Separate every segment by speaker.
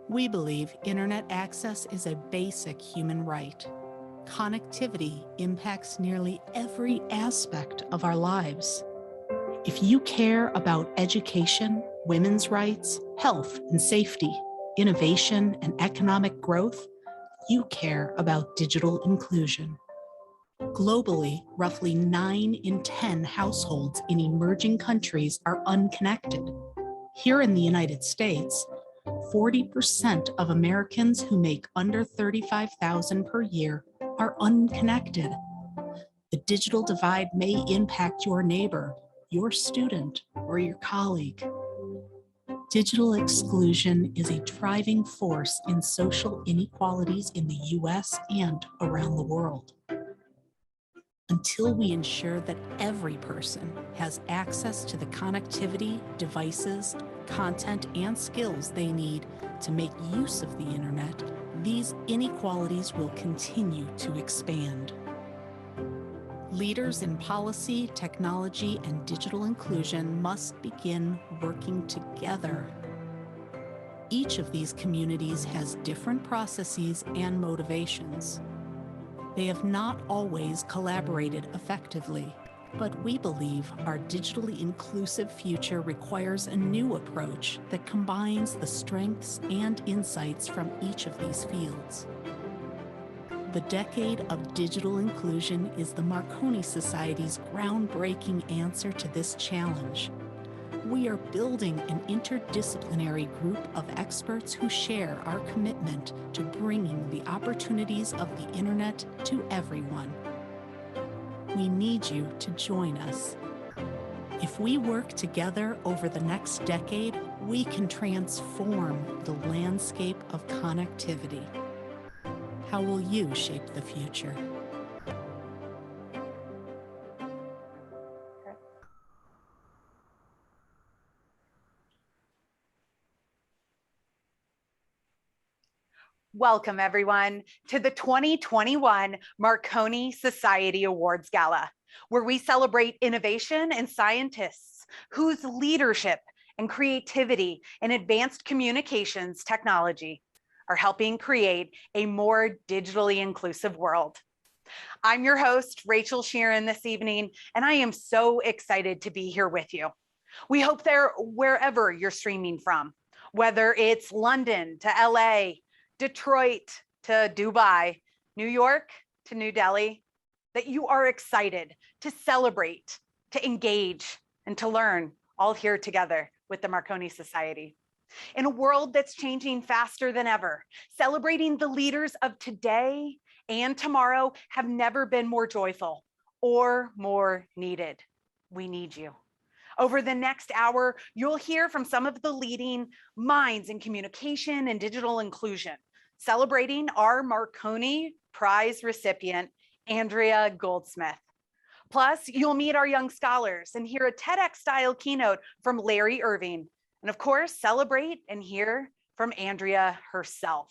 Speaker 1: We believe internet access is a basic human right. Connectivity impacts nearly every aspect of our lives. If you care about education, women's rights, health and safety, innovation and economic growth, you care about digital inclusion. Globally, roughly 9 in 10 households in emerging countries are unconnected. Here in the United States, 40% of Americans who make under $35,000 per year are unconnected. The digital divide may impact your neighbor, your student, or your colleague. Digital exclusion is a driving force in social inequalities in the US and around the world. Until we ensure that every person has access to the connectivity, devices, content, and skills they need to make use of the internet, these inequalities will continue to expand. Leaders in policy, technology, and digital inclusion must begin working together. Each of these communities has different processes and motivations. They have not always collaborated effectively, but we believe our digitally inclusive future requires a new approach that combines the strengths and insights from each of these fields. The decade of digital inclusion is the Marconi Society's groundbreaking answer to this challenge. We are building an interdisciplinary group of experts who share our commitment to bringing the opportunities of the internet to everyone. We need you to join us. If we work together over the next decade, we can transform the landscape of connectivity. How will you shape the future?
Speaker 2: Welcome, everyone, to the 2021 Marconi Society Awards Gala, where we celebrate innovation and scientists whose leadership and creativity in advanced communications technology are helping create a more digitally inclusive world. I'm your host, Rachel Sheeran, this evening, and I am so excited to be here with you. We hope they're wherever you're streaming from, whether it's London to LA, Detroit to Dubai, New York to New Delhi, that you are excited to celebrate, to engage, and to learn all here together with the Marconi Society. In a world that's changing faster than ever, celebrating the leaders of today and tomorrow have never been more joyful or more needed. We need you. Over the next hour, you'll hear from some of the leading minds in communication and digital inclusion, celebrating our Marconi Prize recipient, Andrea Goldsmith. Plus, you'll meet our young scholars and hear a TEDx-style keynote from Larry Irving, and of course, celebrate and hear from Andrea herself.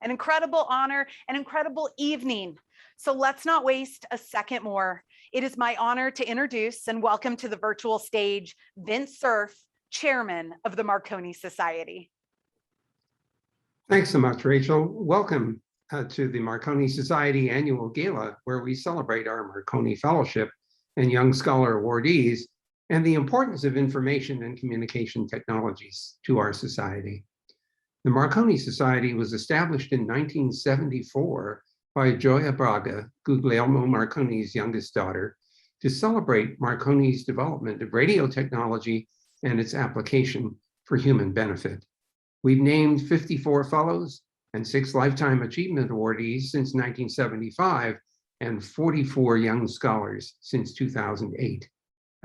Speaker 2: An incredible honor, an incredible evening. So let's not waste a second more. It is my honor to introduce and welcome to the virtual stage, Vince Cerf, Chairman of the Marconi Society.
Speaker 3: Thanks so much, Rachel. Welcome to the Marconi Society Annual Gala, where we celebrate our Marconi Fellowship and Young Scholar awardees and the importance of information and communication technologies to our society. The Marconi Society was established in 1974 by Gioia Braga, Guglielmo Marconi's youngest daughter, to celebrate Marconi's development of radio technology and its application for human benefit. We've named 54 fellows and 6 lifetime achievement awardees since 1975 and 44 young scholars since 2008.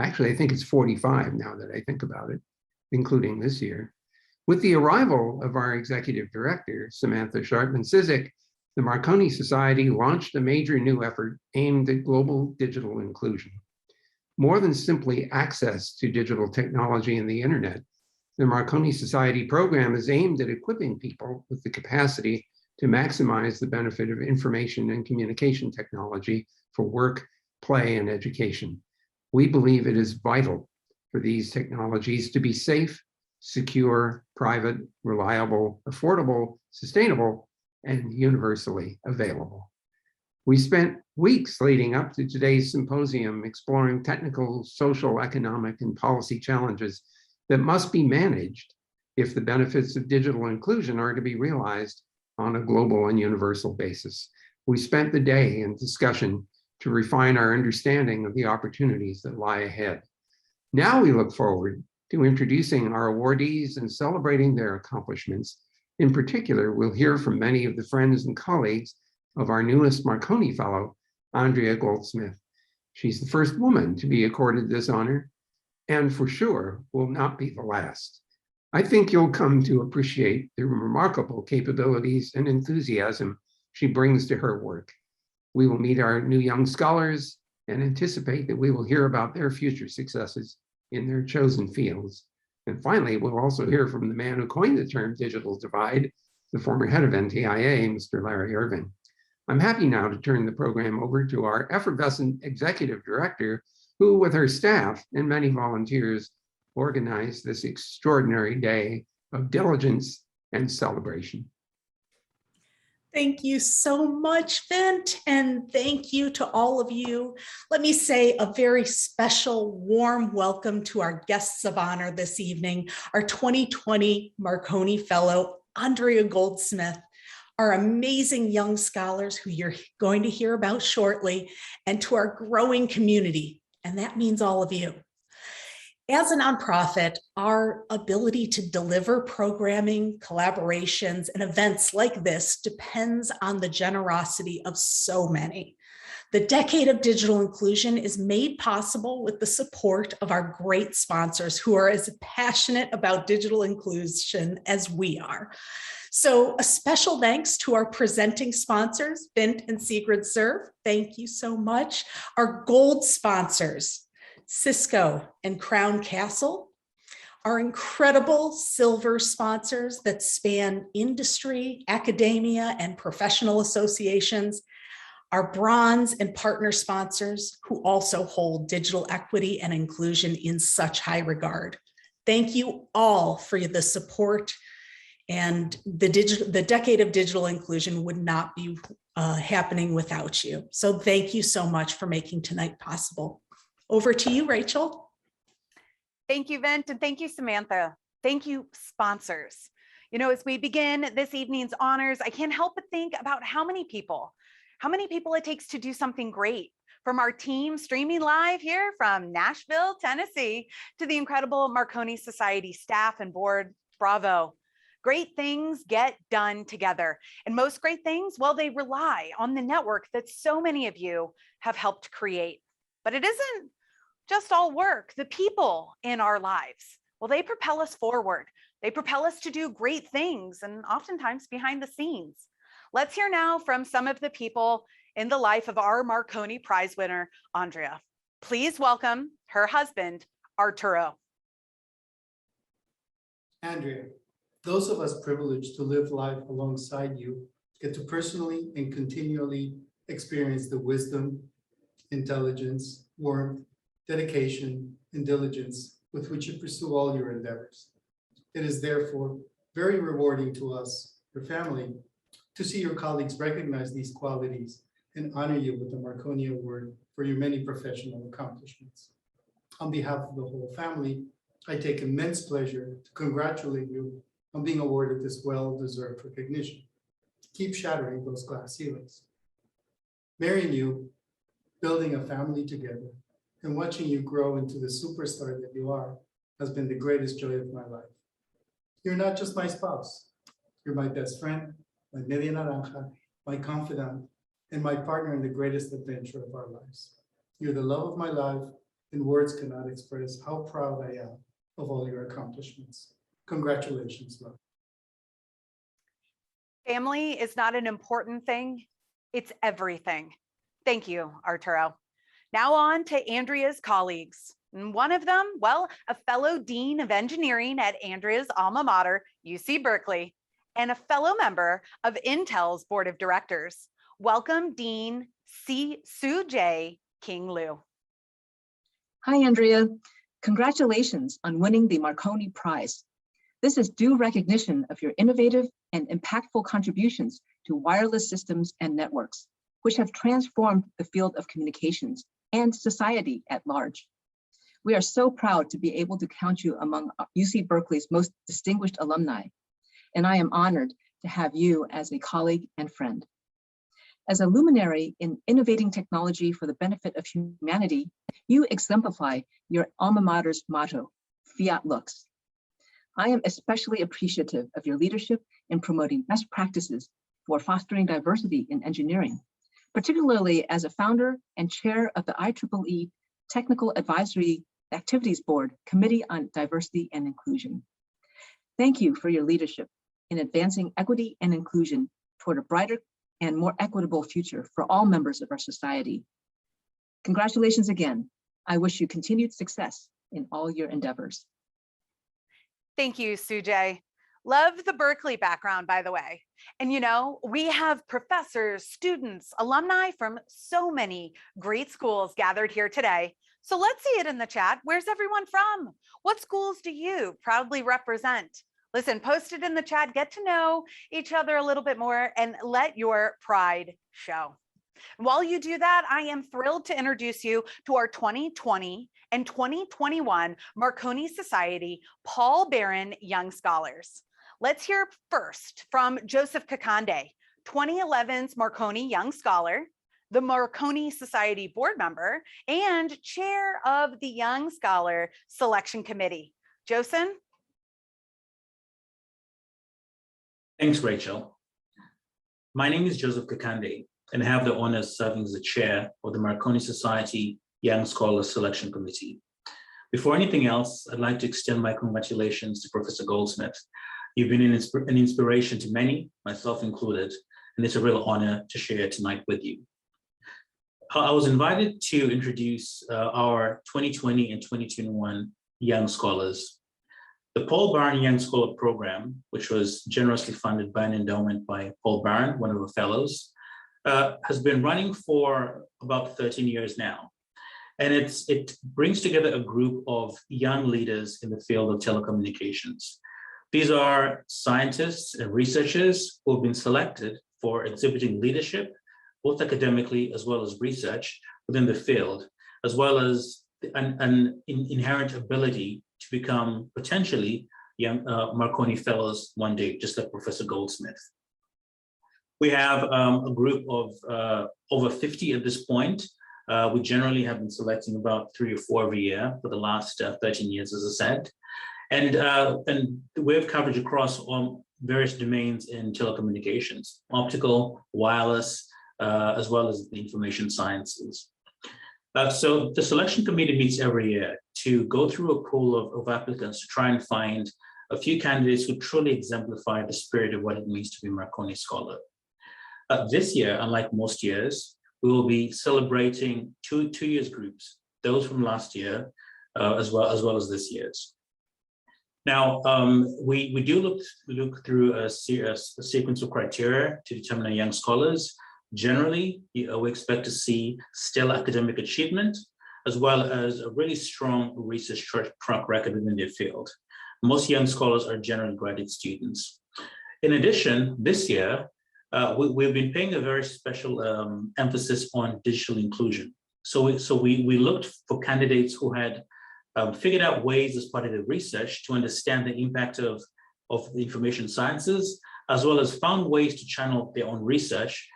Speaker 3: Actually, I think it's 45 now that I think about it, including this year. With the arrival of our executive director, Samantha Shartman-Cizik, the Marconi Society launched a major new effort aimed at global digital inclusion. More than simply access to digital technology and the internet, the Marconi Society program is aimed at equipping people with the capacity to maximize the benefit of information and communication technology for work, play, and education. We believe it is vital for these technologies to be safe, secure, private, reliable, affordable, sustainable, and universally available. We spent weeks leading up to today's symposium exploring technical, social, economic, and policy challenges that must be managed if the benefits of digital inclusion are to be realized on a global and universal basis. We spent the day in discussion to refine our understanding of the opportunities that lie ahead. Now we look forward to introducing our awardees and celebrating their accomplishments. In particular, we'll hear from many of the friends and colleagues of our newest Marconi Fellow, Andrea Goldsmith. She's the first woman to be accorded this honor, and for sure will not be the last. I think you'll come to appreciate the remarkable capabilities and enthusiasm she brings to her work. We will meet our new young scholars and anticipate that we will hear about their future successes in their chosen fields. And finally, we'll also hear from the man who coined the term digital divide, the former head of NTIA, Mr. Larry Irving. I'm happy now to turn the program over to our effervescent executive director, who with her staff and many volunteers organized this extraordinary day of diligence and celebration.
Speaker 1: Thank you so much, Vint, and thank you to all of you. Let me say a very special, warm welcome to our guests of honor this evening, our 2020 Marconi Fellow, Andrea Goldsmith, our amazing young scholars who you're going to hear about shortly, and to our growing community, and that means all of you. As a nonprofit, our ability to deliver programming, collaborations, and events like this depends on the generosity of so many. The Decade of Digital Inclusion is made possible with the support of our great sponsors who are as passionate about digital inclusion as we are. So a special thanks to our presenting sponsors, Vint and Sigrid Serve. Thank you so much. Our gold sponsors, Cisco and Crown Castle, our incredible silver sponsors that span industry, academia, and professional associations, our bronze and partner sponsors who also hold digital equity and inclusion in such high regard. Thank you all for the support, and the Decade of Digital Inclusion would not be happening without you. So thank you so much for making tonight possible. Over to you, Rachel.
Speaker 2: Thank you, Vint, and thank you, Samantha. Thank you, sponsors. You know, as we begin this evening's honors, I can't help but think about how many people it takes to do something great. From our team streaming live here from Nashville, Tennessee, to the incredible Marconi Society staff and board, bravo. Great things get done together. And most great things, well, they rely on the network that so many of you have helped create. But it isn't just all work. The people in our lives, well, they propel us forward. They propel us to do great things, and oftentimes behind the scenes. Let's hear now from some of the people in the life of our Marconi Prize winner, Andrea. Please welcome her husband, Arturo.
Speaker 4: Andrea, those of us privileged to live life alongside you get to personally and continually experience the wisdom, intelligence, warmth, dedication, and diligence with which you pursue all your endeavors. It is therefore very rewarding to us, your family, to see your colleagues recognize these qualities and honor you with the Marconi Award for your many professional accomplishments. On behalf of the whole family, I take immense pleasure to congratulate you on being awarded this well-deserved recognition. Keep shattering those glass ceilings. Marrying you, building a family together, and watching you grow into the superstar that you are has been the greatest joy of my life. You're not just my spouse. You're my best friend, my media naranja, my confidant, and my partner in the greatest adventure of our lives. You're the love of my life, and words cannot express how proud I am of all your accomplishments. Congratulations, love.
Speaker 2: Family is not an important thing, it's everything. Thank you, Arturo. Now on to Andrea's colleagues. And one of them, well, a fellow dean of engineering at Andrea's alma mater, UC Berkeley, and a fellow member of Intel's board of directors. Welcome, Dean Sue J. King Liu.
Speaker 5: Hi, Andrea. Congratulations on winning the Marconi Prize. This is due recognition of your innovative and impactful contributions to wireless systems and networks, which have transformed the field of communications and society at large. We are so proud to be able to count you among UC Berkeley's most distinguished alumni, and I am honored to have you as a colleague and friend. As a luminary in innovating technology for the benefit of humanity, you exemplify your alma mater's motto, Fiat Lux. I am especially appreciative of your leadership in promoting best practices for fostering diversity in engineering, particularly as a founder and chair of the IEEE Technical Advisory Activities Board Committee on Diversity and Inclusion. Thank you for your leadership in advancing equity and inclusion toward a brighter and more equitable future for all members of our society. Congratulations again. I wish you continued success in all your endeavors.
Speaker 2: Thank you, Sujay. Love the Berkeley background, by the way. And you know, we have professors, students, alumni from so many great schools gathered here today. So let's see it in the chat. Where's everyone from? What schools do you proudly represent? Listen, post it in the chat, get to know each other a little bit more, and let your pride show. While you do that, I am thrilled to introduce you to our 2020 and 2021 Marconi Society Paul Barron Young Scholars. Let's hear first from Joseph Kakande, 2011's Marconi Young Scholar, the Marconi Society board member, and chair of the Young Scholar Selection Committee. Joseph?
Speaker 6: Thanks, Rachel. My name is Joseph Kakande, and I have the honor of serving as the chair of the Marconi Society Young Scholar Selection Committee. Before anything else, I'd like to extend my congratulations to Professor Goldsmith. You've been an inspiration to many, myself included, and it's a real honor to share tonight with you. I was invited to introduce our 2020 and 2021 Young Scholars. The Paul Barron Young Scholar Program, which was generously funded by an endowment by Paul Barron, one of our fellows, has been running for about 13 years now. And it brings together a group of young leaders in the field of telecommunications. These are scientists and researchers who have been selected for exhibiting leadership, both academically as well as research within the field, as well as an inherent ability to become potentially young Marconi Fellows one day, just like Professor Goldsmith. We have a group of over 50 at this point. We generally have been selecting about 3 or 4 every year for the last 13 years, as I said. And we have coverage across various domains in telecommunications, optical, wireless, as well as the information sciences. So the selection committee meets every year to go through a pool of applicants to try and find a few candidates who truly exemplify the spirit of what it means to be a Marconi Scholar. This year, unlike most years, we will be celebrating two years groups, those from last year, as well as this year's. Now, we do look through a sequence of criteria to determine our young scholars. Generally, we expect to see stellar academic achievement, as well as a really strong research track record within their field. Most young scholars are generally graduate students. In addition, this year, we've been paying a very special emphasis on digital inclusion. So we looked for candidates who had figured out ways as part of the research to understand the impact of the information sciences, as well as found ways to channel their own research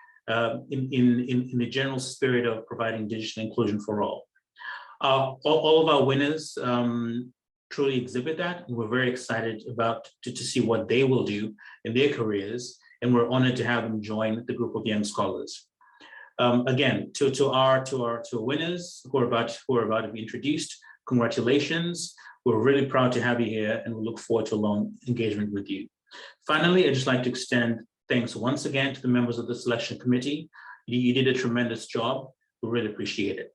Speaker 6: in the general spirit of providing digital inclusion for all. All of our winners truly exhibit that, and we're very excited to see what they will do in their careers, and we're honored to have them join the group of young scholars. Again, to our winners who are about to be introduced, congratulations. We're really proud to have you here, and we look forward to a long engagement with you. Finally, I'd just like to extend thanks once again to the members of the selection committee. You did a tremendous job. We really appreciate it.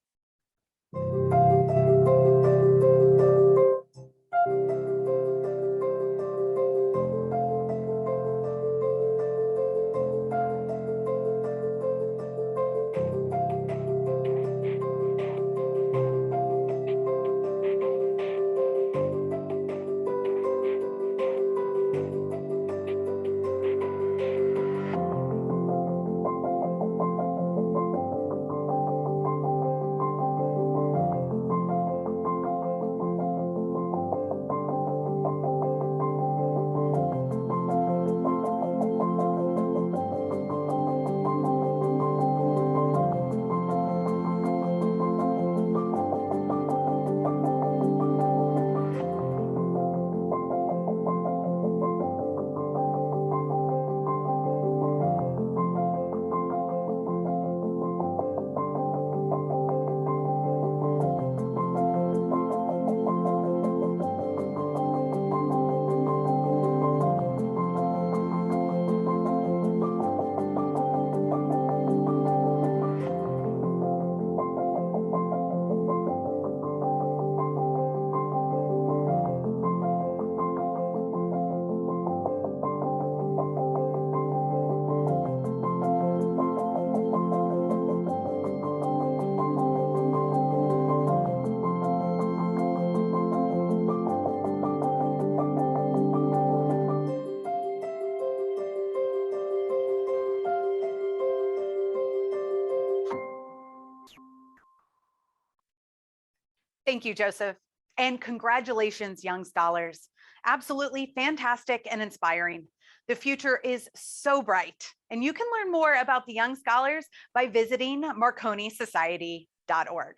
Speaker 2: Thank you, Joseph. And congratulations, young scholars. Absolutely fantastic and inspiring. The future is so bright, and you can learn more about the young scholars by visiting marconisociety.org.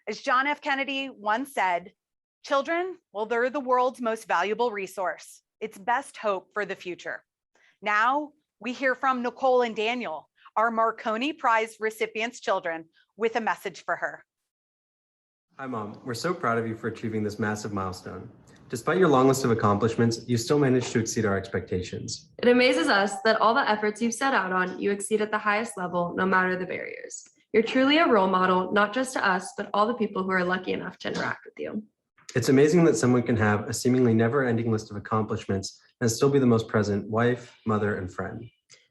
Speaker 2: As John F. Kennedy once said, children, well, they're the world's most valuable resource. It's best hope for the future. Now we hear from Nicole and Daniel, our Marconi Prize recipients' children, with a message for her.
Speaker 7: Hi, Mom. We're so proud of you for achieving this massive milestone. Despite your long list of accomplishments, you still managed to exceed our expectations.
Speaker 8: It amazes us that all the efforts you've set out on, you exceed at the highest level, no matter the barriers. You're truly a role model, not just to us, but all the people who are lucky enough to interact with you.
Speaker 7: It's amazing that someone can have a seemingly never-ending list of accomplishments and still be the most present wife, mother, and friend.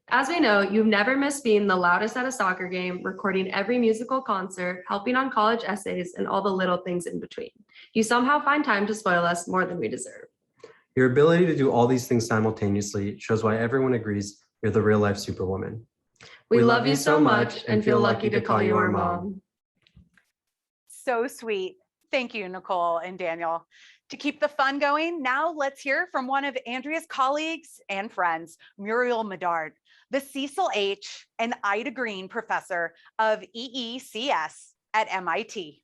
Speaker 8: As we know, you've never missed being the loudest at a soccer game, recording every musical concert, helping on college essays, and all the little things in between. You somehow find time to spoil us more than we deserve.
Speaker 7: Your ability to do all these things simultaneously shows why everyone agrees you're the real-life superwoman.
Speaker 8: We love you so much and feel lucky to call you our mom.
Speaker 2: So sweet. Thank you, Nicole and Daniel. To keep the fun going, now let's hear from one of Andrea's colleagues and friends, Muriel Medard, the Cecil H. and Ida Green Professor of EECS at MIT.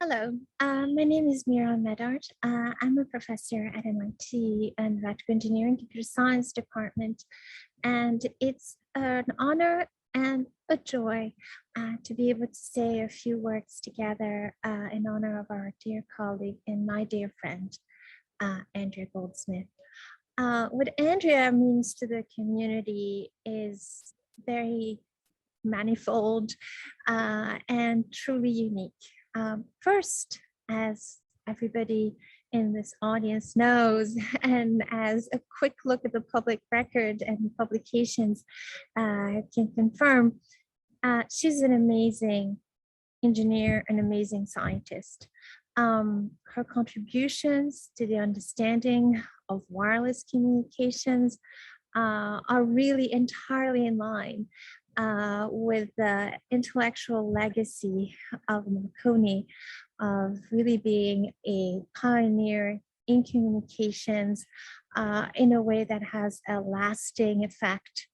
Speaker 9: Hello, my name is Muriel Medard. I'm a professor at MIT in the Electrical Engineering Computer Science Department, and it's an honor and a joy to be able to say a few words together in honor of our dear colleague and my dear friend, Andrea Goldsmith. What Andrea means to the community is very manifold and truly unique. First, as everybody in this audience knows, and as a quick look at the public record and publications can confirm, she's an amazing engineer, an amazing scientist. Her contributions to the understanding of wireless communications are really entirely in line with the intellectual legacy of Marconi, of really being a pioneer in communications in a way that has a lasting effect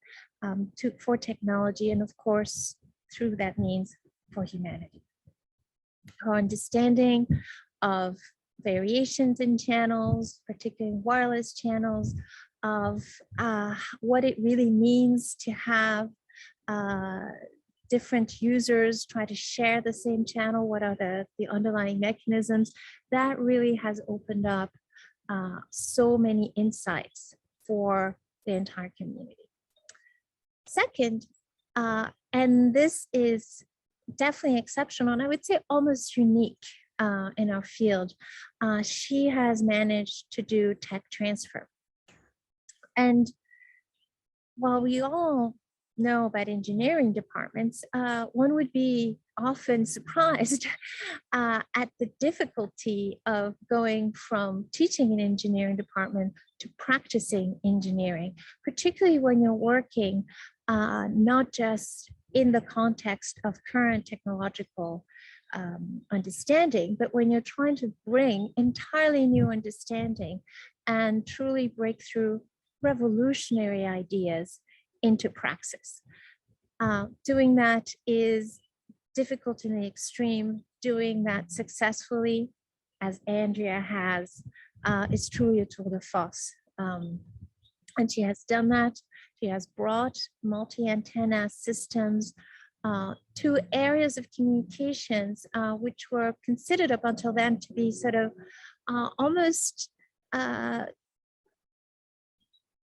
Speaker 9: for technology, and of course, through that means for humanity. Her understanding of variations in channels, particularly wireless channels, of what it really means to have different users try to share the same channel, what are the underlying mechanisms, that really has opened up so many insights for the entire community. Second, and this is definitely exceptional, and I would say almost unique in our field, she has managed to do tech transfer. And while we all know about engineering departments, one would be often surprised at the difficulty of going from teaching an engineering department to practicing engineering, particularly when you're working not just in the context of current technological understanding, but when you're trying to bring entirely new understanding and truly break through revolutionary ideas into praxis. Doing that is difficult in the extreme. Doing that successfully, as Andrea has, is truly a tour de force. And she has done that. She has brought multi-antenna systems to areas of communications which were considered up until then to be sort of almost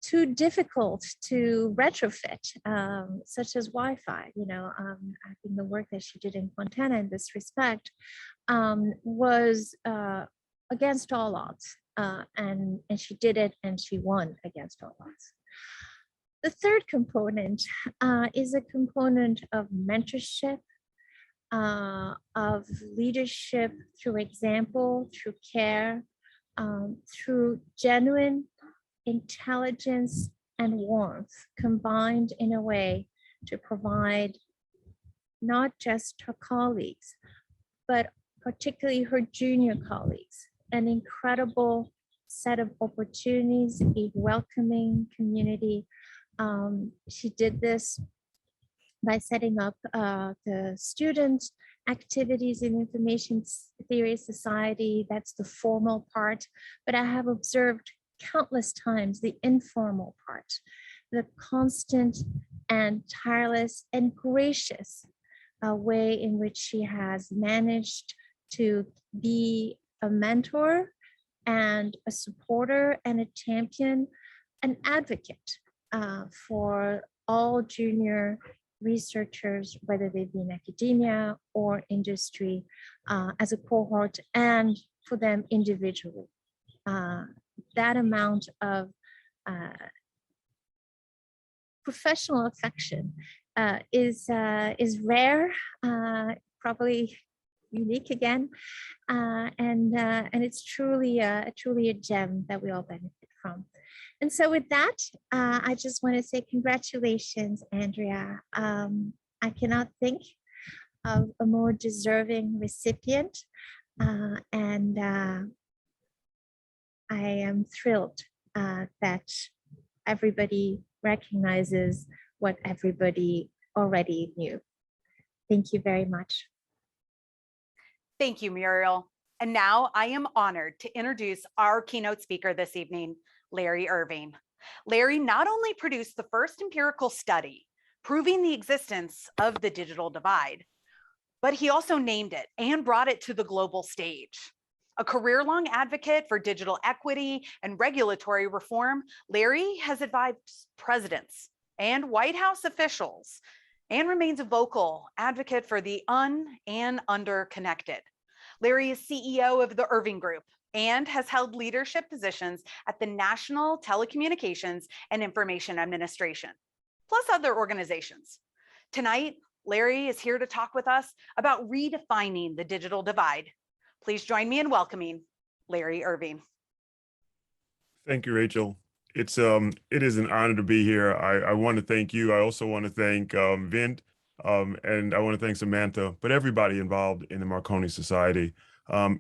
Speaker 9: too difficult to retrofit, such as Wi-Fi. I think the work that she did in Fontana in this respect was against all odds, and she did it, and she won against all odds. The third component is a component of mentorship, of leadership through example, through care, through genuine intelligence and warmth combined in a way to provide not just her colleagues, but particularly her junior colleagues, an incredible set of opportunities, a welcoming community. She did this by setting up the student activities in Information Theory Society. That's the formal part, but I have observed countless times the informal part, the constant and tireless and gracious way in which she has managed to be a mentor and a supporter and a champion, an advocate for all junior researchers, whether they be in academia or industry, as a cohort, and for them individually. That amount of professional affection is rare, probably unique again, and it's truly a gem that we all benefit from. And so with that, I just want to say congratulations, Andrea. I cannot think of a more deserving recipient, and I am thrilled that everybody recognizes what everybody already knew. Thank you very much.
Speaker 2: Thank you, Muriel. And now I am honored to introduce our keynote speaker this evening, Larry Irving. Larry not only produced the first empirical study proving the existence of the digital divide, but he also named it and brought it to the global stage. A career-long advocate for digital equity and regulatory reform, Larry has advised presidents and White House officials and remains a vocal advocate for the and underconnected. Larry is CEO of the Irving Group and has held leadership positions at the National Telecommunications and Information Administration, plus other organizations. Tonight, Larry is here to talk with us about redefining the digital divide. Please join me in welcoming Larry Irving.
Speaker 10: Thank you, Rachel. It is an honor to be here. I want to thank you. I also want to thank Vint, and I want to thank Samantha, but everybody involved in the Marconi Society.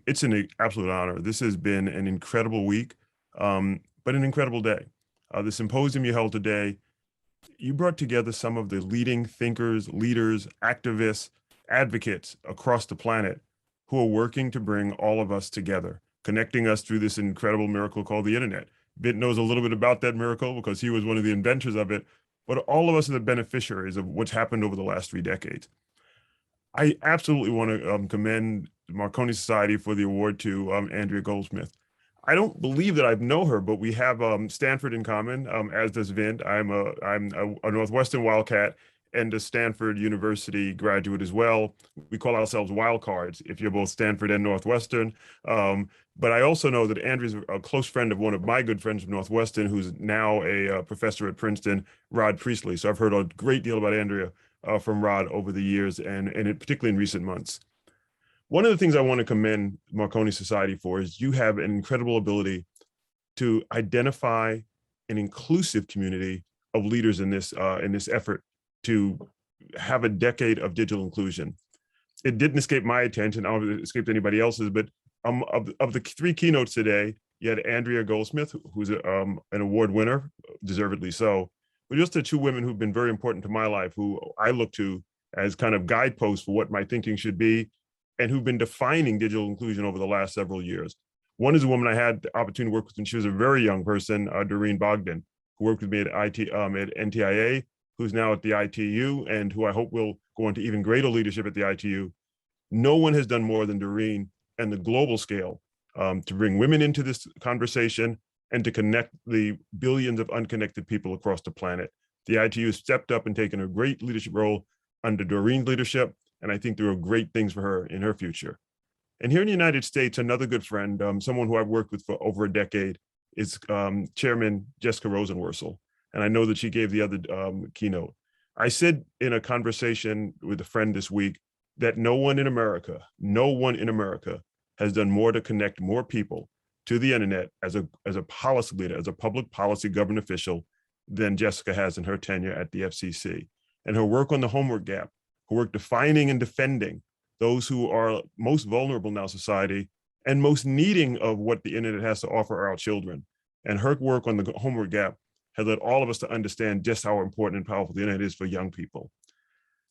Speaker 10: It's an absolute honor. This has been an incredible week, but an incredible day. The symposium you held today, you brought together some of the leading thinkers, leaders, activists, advocates across the planet who are working to bring all of us together, connecting us through this incredible miracle called the internet. Vint knows a little bit about that miracle because he was one of the inventors of it, but all of us are the beneficiaries of what's happened over the last 3 decades. I absolutely want to commend the Marconi Society for the award to Andrea Goldsmith. I don't believe that I know her, but we have Stanford in common, as does Vint. I'm a Northwestern Wildcat and a Stanford University graduate as well. We call ourselves wildcards if you're both Stanford and Northwestern. But I also know that Andrea's a close friend of one of my good friends from Northwestern, who's now a professor at Princeton, Rod Priestley. So I've heard a great deal about Andrea from Rod over the years, and particularly in recent months. One of the things I want to commend Marconi Society for is you have an incredible ability to identify an inclusive community of leaders in this effort to have a decade of digital inclusion. It didn't escape my attention, I don't know if it escaped anybody else's, but of the 3 keynotes today, you had Andrea Goldsmith, who's an award winner, deservedly so, but just the 2 women who've been very important to my life, who I look to as kind of guideposts for what my thinking should be, and who've been defining digital inclusion over the last several years. One is a woman I had the opportunity to work with when she was a very young person, Doreen Bogdan, who worked with me at NTIA, who's now at the ITU, and who I hope will go into even greater leadership at the ITU. No one has done more than Doreen and the global scale to bring women into this conversation and to connect the billions of unconnected people across the planet. The ITU has stepped up and taken a great leadership role under Doreen's leadership, and I think there are great things for her in her future. And here in the United States, another good friend, someone who I've worked with for over a decade, is Chairman Jessica Rosenwursel. And I know that she gave the other keynote. I said in a conversation with a friend this week that no one in America has done more to connect more people to the internet as a policy leader, as a public policy government official than Jessica has in her tenure at the FCC. And her work on the homework gap, her work defining and defending those who are most vulnerable in our society and most needing of what the internet has to offer our children. And her work on the homework gap has led all of us to understand just how important and powerful the internet is for young people.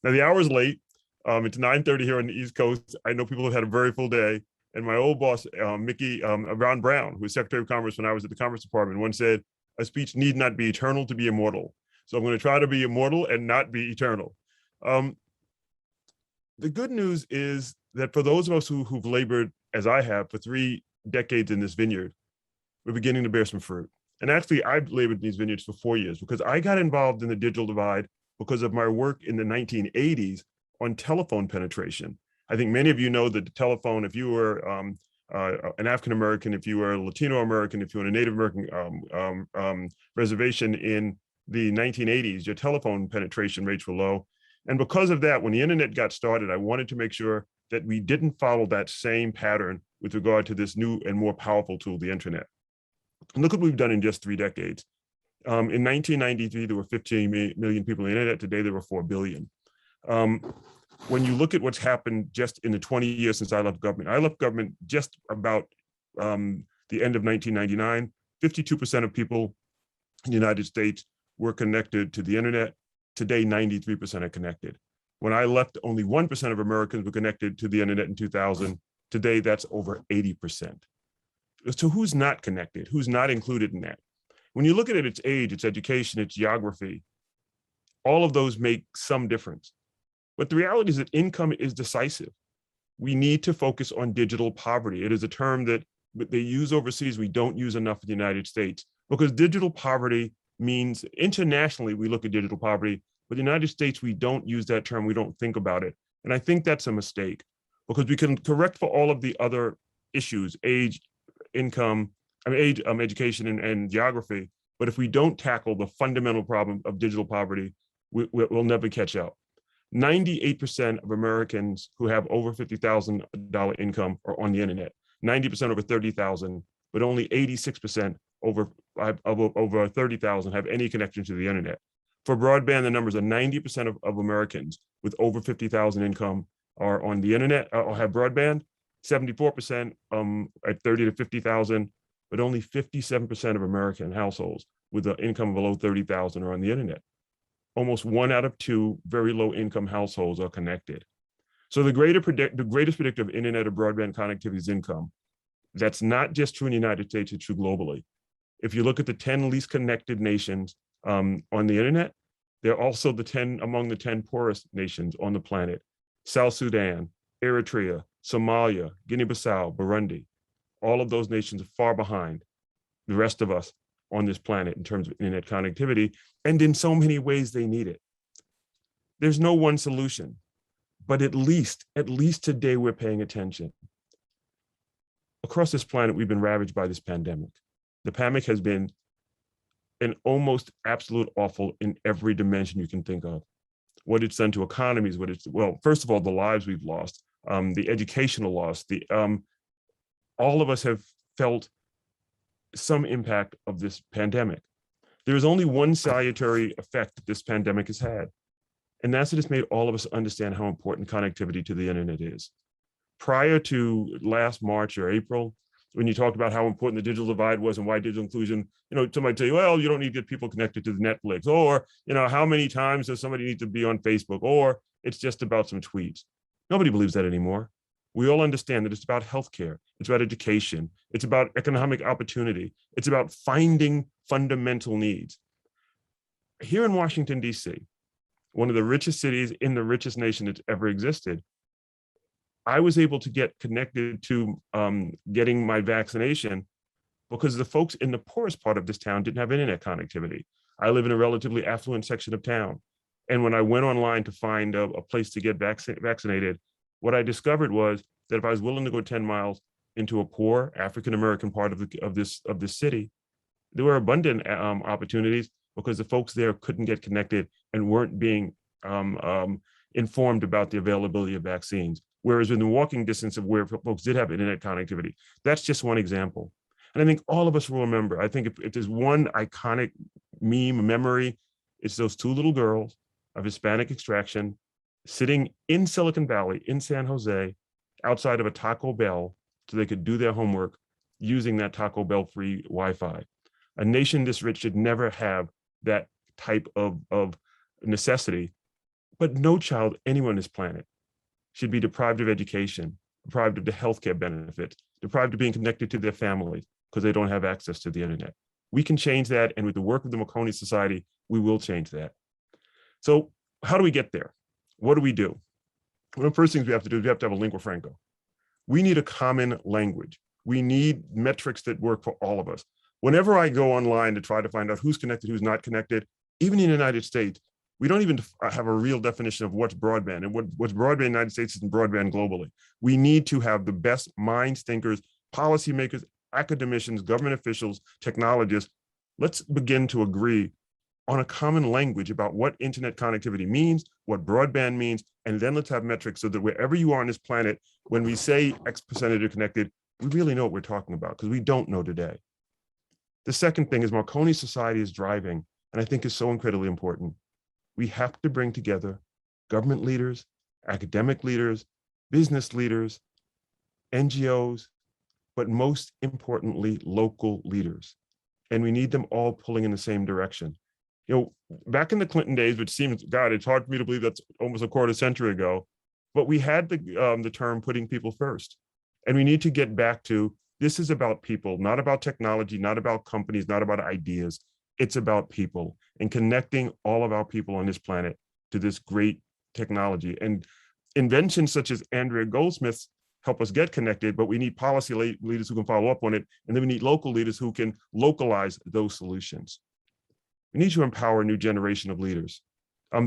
Speaker 10: Now, the hour is late. It's 9:30 here on the East Coast. I know people have had a very full day. And my old boss, Ron Brown, who was Secretary of Commerce when I was at the Commerce Department, once said, a speech need not be eternal to be immortal. So I'm going to try to be immortal and not be eternal. The good news is that for those of us who've labored, as I have, for 3 decades in this vineyard, we're beginning to bear some fruit. And actually, I've labored in these vineyards for 4 years because I got involved in the digital divide because of my work in the 1980s on telephone penetration. I think many of you know that the telephone, if you were an African-American, if you were a Latino-American, if you were a Native American reservation in the 1980s, your telephone penetration rates were low. And because of that, when the internet got started, I wanted to make sure that we didn't follow that same pattern with regard to this new and more powerful tool, the internet. And look what we've done in just 3 decades. In 1993, there were 15 million people on the internet. Today, there were 4 billion. When you look at what's happened just in the 20 years since I left government just about the end of 1999, 52% of people in the United States were connected to the internet. Today, 93% are connected. When I left, only 1% of Americans were connected to the internet in 2000. Today, that's over 80%. So who's not connected? Who's not included in that? When you look at it, its age, its education, its geography, all of those make some difference. But the reality is that income is decisive. We need to focus on digital poverty. It is a term that they use overseas, we don't use enough in the United States, because digital poverty means internationally we look at digital poverty, but in the United States, we don't use that term, we don't think about it. And I think that's a mistake because we can correct for all of the other issues, age, income, education and geography. But if we don't tackle the fundamental problem of digital poverty, we'll never catch up. 98% of Americans who have over $50,000 income are on the internet, 90% over 30,000, but only 86% over 30,000 have any connection to the internet. For broadband, the numbers are 90% of Americans with over 50,000 income are on the internet or have broadband, 74% at 30 to 50,000, but only 57% of American households with an income below 30,000 are on the internet. Almost 1 out of 2 very low income households are connected. So the greatest predictor of internet or broadband connectivity is income. That's not just true in the United States, it's true globally. If you look at the 10 least connected nations on the internet, they're also among the 10 poorest nations on the planet. South Sudan, Eritrea, Somalia, Guinea-Bissau, Burundi, all of those nations are far behind the rest of us on this planet in terms of internet connectivity, and in so many ways they need it. There's no one solution, but at least today we're paying attention. Across this planet, we've been ravaged by this pandemic. The pandemic has been an almost absolute awful in every dimension you can think of. What it's done to economies, first of all, the lives we've lost, the educational loss, all of us have felt some impact of this pandemic. There is only one salutary effect that this pandemic has had, and that's that it's made all of us understand how important connectivity to the internet is. Prior to last March or April, when you talked about how important the digital divide was and why digital inclusion, somebody tell you, well, you don't need to get people connected to the Netflix, or, how many times does somebody need to be on Facebook, or it's just about some tweets. Nobody believes that anymore. We all understand that it's about healthcare, it's about education, it's about economic opportunity, it's about finding fundamental needs. Here in Washington, D.C., one of the richest cities in the richest nation that's ever existed, I was able to get connected to getting my vaccination because the folks in the poorest part of this town didn't have internet connectivity. I live in a relatively affluent section of town. And when I went online to find a place to get vaccinated, what I discovered was that if I was willing to go 10 miles into a poor African-American part of this city, there were abundant opportunities because the folks there couldn't get connected and weren't being informed about the availability of vaccines. Whereas in the walking distance of where folks did have internet connectivity, that's just one example. And I think all of us will remember, I think if there's one iconic meme memory, it's those 2 little girls of Hispanic extraction sitting in Silicon Valley, in San Jose, outside of a Taco Bell, so they could do their homework using that Taco Bell free Wi-Fi. A nation this rich should never have that type of necessity, but no child anywhere on this planet should be deprived of education, deprived of the healthcare benefits, deprived of being connected to their families because they don't have access to the internet. We can change that, and with the work of the Marconi Society, we will change that. So how do we get there? What do we do? One of the first things we have to do is we have to have a lingua franca. We need a common language. We need metrics that work for all of us. Whenever I go online to try to find out who's connected, who's not connected, even in the United States, we don't even have a real definition of what's broadband, and what's broadband in the United States is broadband globally. We need to have the best minds, thinkers, policymakers, academicians, government officials, technologists. Let's begin to agree on a common language about what internet connectivity means, what broadband means, and then let's have metrics so that wherever you are on this planet, when we say X percentage are connected, we really know what we're talking about, because we don't know today. The second thing is Marconi Society is driving, and I think is so incredibly important. We have to bring together government leaders, academic leaders, business leaders, NGOs, but most importantly, local leaders. And we need them all pulling in the same direction. You know, back in the Clinton days, which seems, God, it's hard for me to believe that's almost a quarter century ago, but we had the term putting people first. And we need to get back to, this is about people, not about technology, not about companies, not about ideas. It's about people and connecting all of our people on this planet to this great technology. And inventions such as Andrea Goldsmith's help us get connected, but we need policy leaders who can follow up on it. And then we need local leaders who can localize those solutions. We need to empower a new generation of leaders.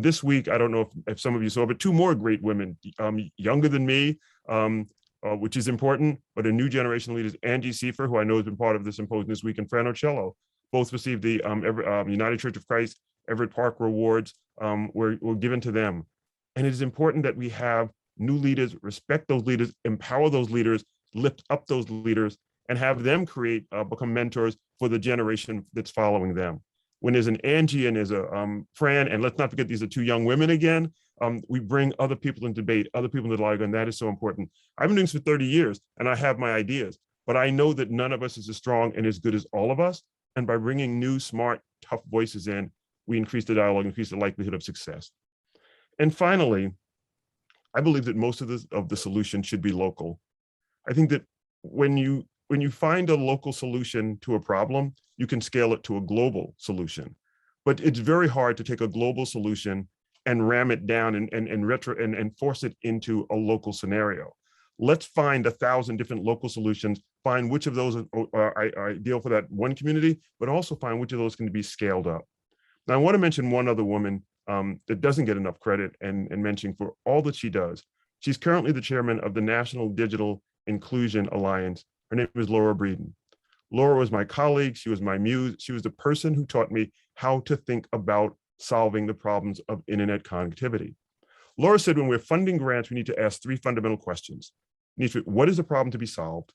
Speaker 10: This week, I don't know if some of you saw, but two more great women, younger than me, which is important, but a new generation of leaders, Angie Seifer, who I know has been part of the symposium this week, and Fran Ocello, both received the United Church of Christ Everett Parker Awards, were given to them. And it is important that we have new leaders, respect those leaders, empower those leaders, lift up those leaders, and have them become mentors for the generation that's following them. When there's an Angie and there's a Fran, and let's not forget these are two young women again, we bring other people in debate, other people in the dialogue, and that is so important. I've been doing this for 30 years, and I have my ideas, but I know that none of us is as strong and as good as all of us. And by bringing new, smart, tough voices in, we increase the dialogue, increase the likelihood of success. And finally, I believe that most of the solution should be local. I think that when you find a local solution to a problem, you can scale it to a global solution. But it's very hard to take a global solution and ram it down and force it into a local scenario. Let's find 1,000 different local solutions, find which of those are ideal for that one community, but also find which of those can be scaled up. Now, I want to mention one other woman that doesn't get enough credit and mentioning for all that she does. She's currently the chairman of the National Digital Inclusion Alliance. Her name is Laura Breden. Laura was my colleague. She was my muse. She was the person who taught me how to think about solving the problems of internet connectivity. Laura said, when we're funding grants, we need to ask three fundamental questions. What is the problem to be solved?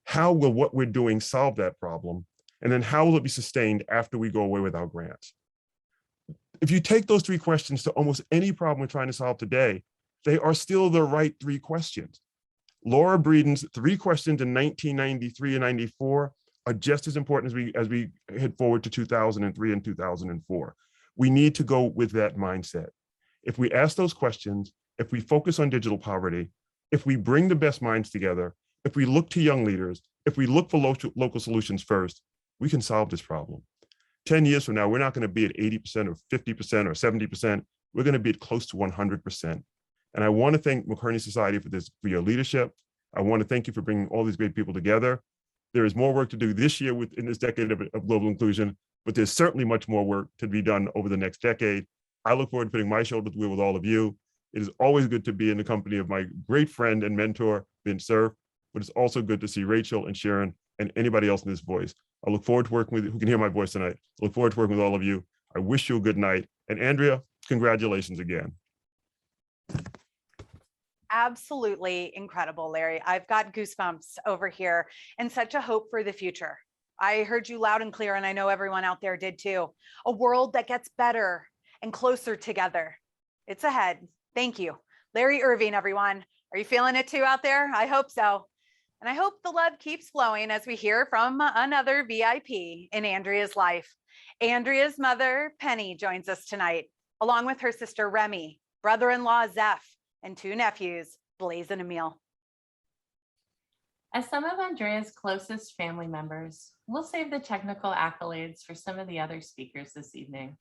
Speaker 10: How will what we're doing solve that problem? And then how will it be sustained after we go away with our grants? If you take those three questions to almost any problem we're trying to solve today, they are still the right three questions. Laura Breden's three questions in 1993 and 94 are just as important as we head forward to 2003 and 2004. We need to go with that mindset. If we ask those questions, if we focus on digital poverty, if we bring the best minds together, if we look to young leaders, if we look for local solutions first, we can solve this problem. 10 years from now, we're not going to be at 80% or 50% or 70%. We're going to be at close to 100%. And I want to thank Marconi Society for your leadership. I want to thank you for bringing all these great people together. There is more work to do this year in this decade of global inclusion, but there's certainly much more work to be done over the next decade. I look forward to putting my shoulder to the wheel with all of you. It is always good to be in the company of my great friend and mentor, Vint Cerf, but it's also good to see Rachel and Sharon and anybody else in this voice. I look forward to working with you, who can hear my voice tonight. I look forward to working with all of you. I wish you a good night. And Andrea, congratulations again.
Speaker 2: Absolutely incredible, Larry. I've got goosebumps over here and such a hope for the future. I heard you loud and clear, and I know everyone out there did too. A world that gets better and closer together. It's ahead. Thank you. Larry Irving, everyone. Are you feeling it too out there? I hope so. And I hope the love keeps flowing as we hear from another VIP in Andrea's life. Andrea's mother, Penny, joins us tonight, along with her sister, Remy, brother-in-law, Zeph, and two nephews, Blaze and Emil.
Speaker 11: As some of Andrea's closest family members, we'll save the technical accolades for some of the other speakers this evening.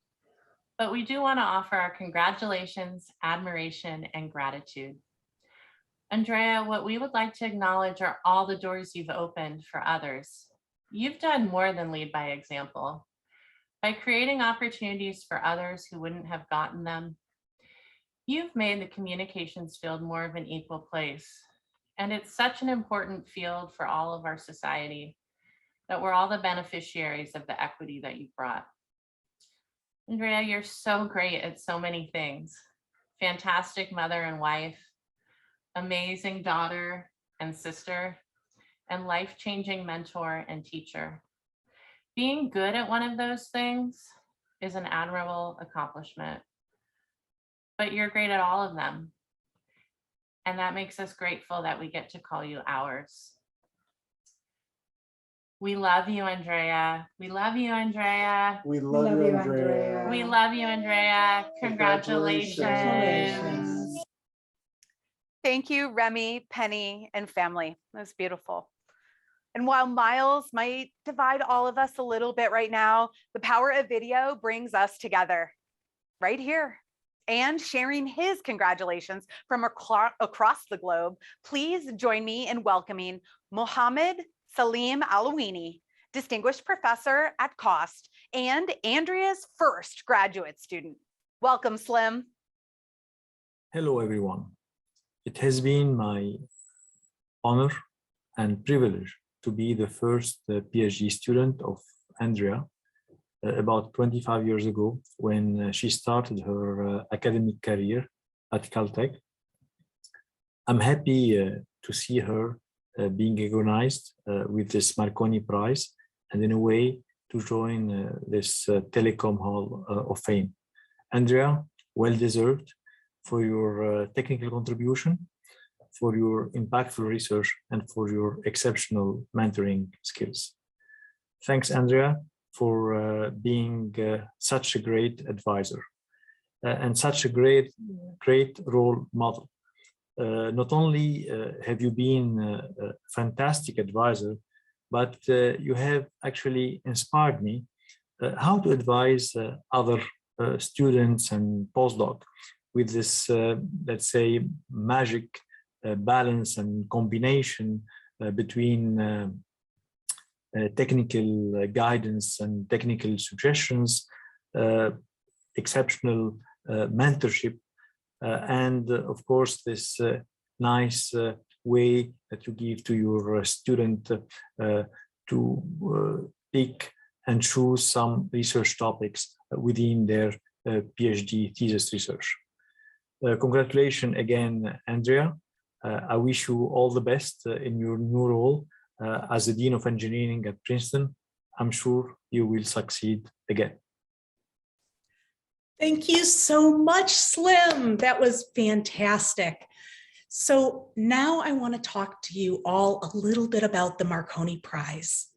Speaker 11: But we do want to offer our congratulations, admiration, and gratitude. Andrea, what we would like to acknowledge are all the doors you've opened for others. You've done more than lead by example. By creating opportunities for others who wouldn't have gotten them, you've made the communications field more of an equal place. And it's such an important field for all of our society that we're all the beneficiaries of the equity that you've brought. Andrea, you're so great at so many things. Fantastic mother and wife, amazing daughter and sister, and life-changing mentor and teacher. Being good at one of those things is an admirable accomplishment, but you're great at all of them. And that makes us grateful that we get to call you ours. We love you, Andrea. We love you, Andrea.
Speaker 12: We love you, Andrea.
Speaker 11: We love you, Andrea. Congratulations.
Speaker 12: Congratulations.
Speaker 2: Thank you, Remy, Penny, and family. That was beautiful. And while miles might divide all of us a little bit right now, the power of video brings us together right here. And sharing his congratulations from across the globe, please join me in welcoming Mohammed Saleem Alowini, Distinguished Professor at Cost and Andrea's first graduate student. Welcome, Slim.
Speaker 13: Hello, everyone. It has been my honor and privilege to be the first PhD student of Andrea about 25 years ago when she started her academic career at Caltech. I'm happy to see her being recognized with this Marconi Prize and in a way to join this Telecom Hall of Fame. Andrea, well deserved for your technical contribution, for your impactful research, and for your exceptional mentoring skills. Thanks, Andrea, for being such a great advisor and such a great role model. Not only have you been a fantastic advisor, but you have actually inspired me how to advise other students and postdoc with this, let's say, magic balance and combination between technical guidance and technical suggestions, exceptional mentorship, and of course this nice way that you give to your student to pick and choose some research topics within their PhD thesis research. Congratulations again, Andrea. I wish you all the best in your new role as the Dean of Engineering at Princeton. I'm sure you will succeed again.
Speaker 1: Thank you so much, Slim. That was fantastic. So now I want to talk to you all a little bit about the Marconi Prize.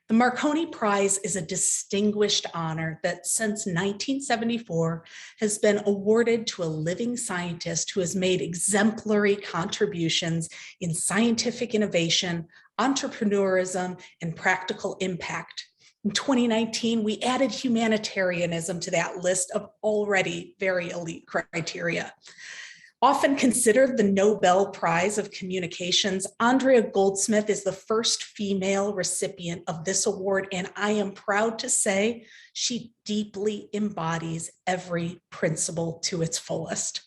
Speaker 1: The Marconi Prize is a distinguished honor that since 1974 has been awarded to a living scientist who has made exemplary contributions in scientific innovation, entrepreneurism, and practical impact. In 2019, we added humanitarianism to that list of already very elite criteria. Often considered the Nobel Prize of Communications, Andrea Goldsmith is the first female recipient of this award, and I am proud to say she deeply embodies every principle to its fullest.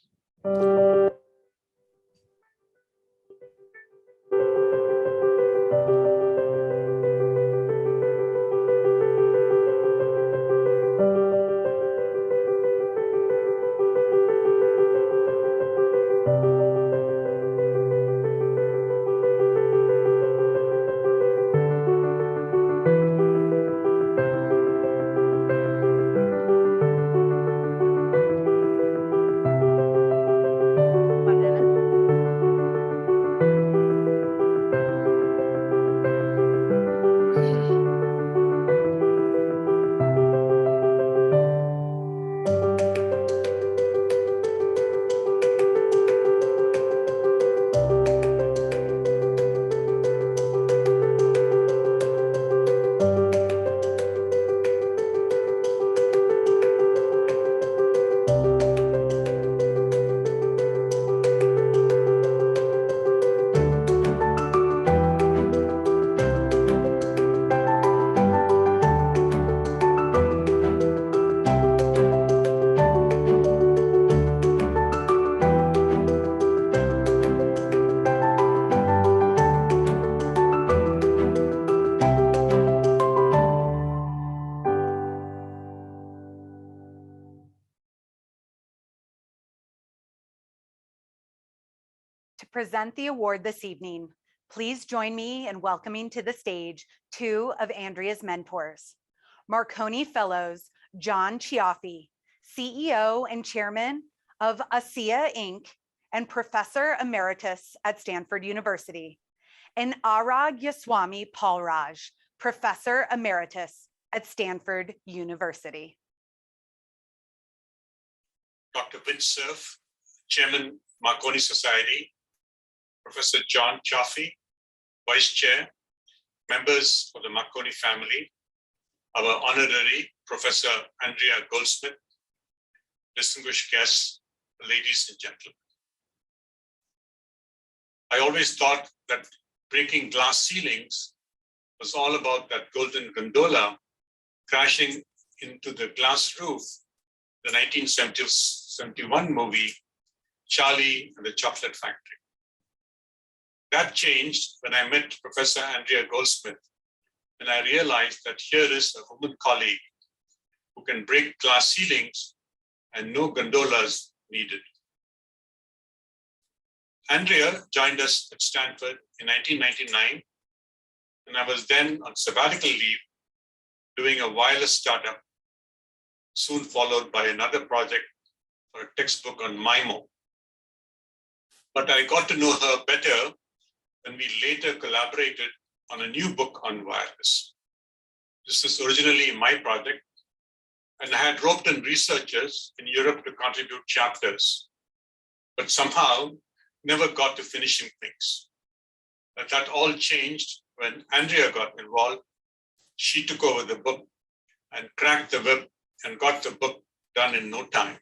Speaker 2: To present the award this evening, please join me in welcoming to the stage two of Andrea's mentors, Marconi Fellows, John Chiaffi, CEO and Chairman of ASEA Inc. and Professor Emeritus at Stanford University, and Aragyaswamy Palraj, Professor Emeritus at Stanford University.
Speaker 14: Dr. Vince Cerf, Chairman, Marconi Society, Professor John Chiaffi, Vice Chair, members of the Marconi family, our honorary Professor Andrea Goldsmith, distinguished guests, ladies and gentlemen. I always thought that breaking glass ceilings was all about that golden gondola crashing into the glass roof, the 1971 movie, Charlie and the Chocolate Factory. That changed when I met Professor Andrea Goldsmith, and I realized that here is a woman colleague who can break glass ceilings and no gondolas needed. Andrea joined us at Stanford in 1999, and I was then on sabbatical leave doing a wireless startup, soon followed by another project for a textbook on MIMO. But I got to know her better when we later collaborated on a new book on wireless. This is originally my project, and I had roped in researchers in Europe to contribute chapters, but somehow never got to finishing things. But that all changed when Andrea got involved. She took over the book and cracked the whip and got the book done in no time.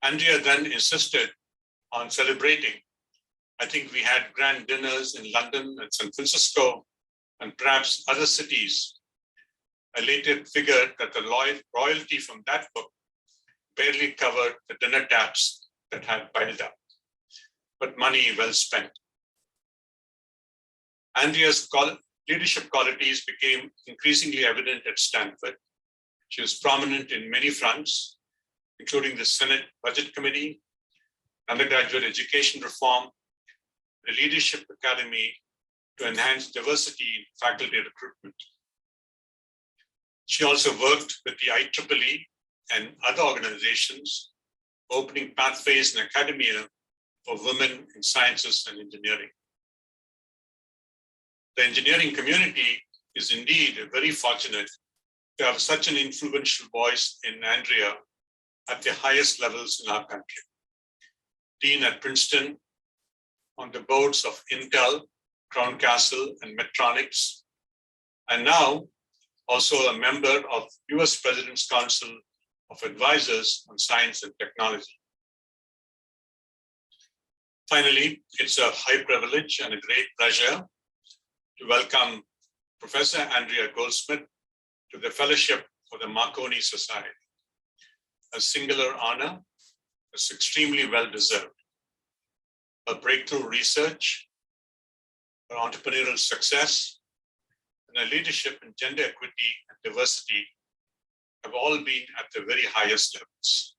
Speaker 14: Andrea then insisted on celebrating. I think we had grand dinners in London and San Francisco and perhaps other cities. I later figured that the royalty from that book barely covered the dinner tabs that had piled up, but money well spent. Andrea's leadership qualities became increasingly evident at Stanford. She was prominent in many fronts, including the Senate Budget Committee, undergraduate education reform, the Leadership Academy to enhance diversity in faculty recruitment. She also worked with the IEEE and other organizations, opening pathways in academia for women in sciences and engineering. The engineering community is indeed very fortunate to have such an influential voice in Andrea at the highest levels in our country. Dean at Princeton, on the boards of Intel, Crown Castle, and Medtronics, and now also a member of US President's Council of Advisors on Science and Technology. Finally, it's a high privilege and a great pleasure to welcome Professor Andrea Goldsmith to the Fellowship for the Marconi Society. A singular honor that's extremely well-deserved. Her breakthrough research, her entrepreneurial success, and her leadership in gender equity and diversity have all been at the very highest levels.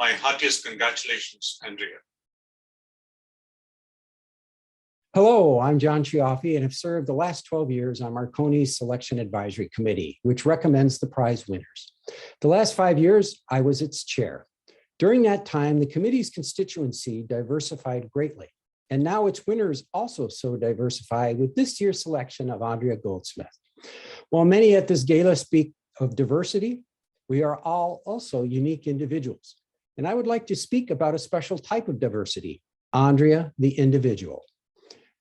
Speaker 14: My heartiest congratulations, Andrea.
Speaker 15: Hello, I'm John Chiaffi and have served the last 12 years on Marconi's Selection Advisory Committee, which recommends the prize winners. The last 5 years, I was its chair. During that time, the committee's constituency diversified greatly, and now its winners also so diversify with this year's selection of Andrea Goldsmith. While many at this gala speak of diversity, we are all also unique individuals. And I would like to speak about a special type of diversity, Andrea the individual.